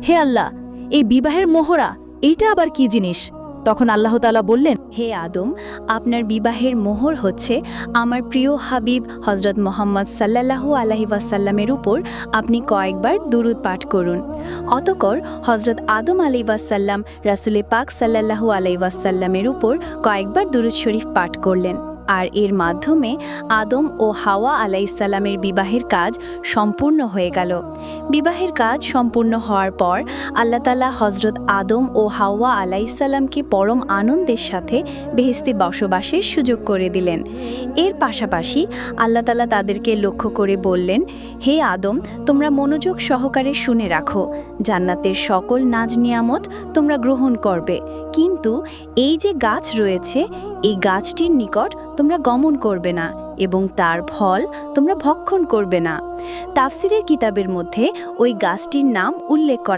হে আল্লাহ, এই বিবাহের মোহরা এইটা আবার কি জিনিস? তখন আল্লাহ তাআলা বললেন, হে আদম, আপনার বিবাহের মোহর হচ্ছে আমার প্রিয় হাবিব হজরত মোহাম্মদ সাল্লাল্লাহু আলাইহি ওয়াসাল্লামের উপর আপনি কয়েকবার দুরূদ পাঠ করুন। অতঃপর হজরত আদম আলাইহি ওয়াসাল্লাম রাসূলে পাক সাল্লাল্লাহু আলাইহি ওয়াসাল্লামের উপর কয়েকবার দুরূদ শরীফ পাঠ করলেন, আর এর মাধ্যমে আদম ও হাওয়া আলাইহিসসালামের বিবাহের কাজ সম্পূর্ণ হয়ে গেল। বিবাহের কাজ সম্পূর্ণ হওয়ার পর আল্লাহ তাআলা হজরত আদম ও হাওয়া আলাইহিসসালামকে পরম আনন্দের সাথে বেহেশতে বসবাসের সুযোগ করে দিলেন। এর পাশাপাশি আল্লাহ তাআলা তাদেরকে লক্ষ্য করে বললেন, হে আদম, তোমরা মনোযোগ সহকারে শুনে রাখো, জান্নাতের সকল নাজ নিয়ামত তোমরা গ্রহণ করবে, কিন্তু এই যে গাছ রয়েছে এই গাছটির নিকট তোমরা গমন করবে না এবং তার ফল তোমরা ভক্ষণ করবে না। তাফসিরের কিতাবের মধ্যে ওই গাছটির নাম উল্লেখ করা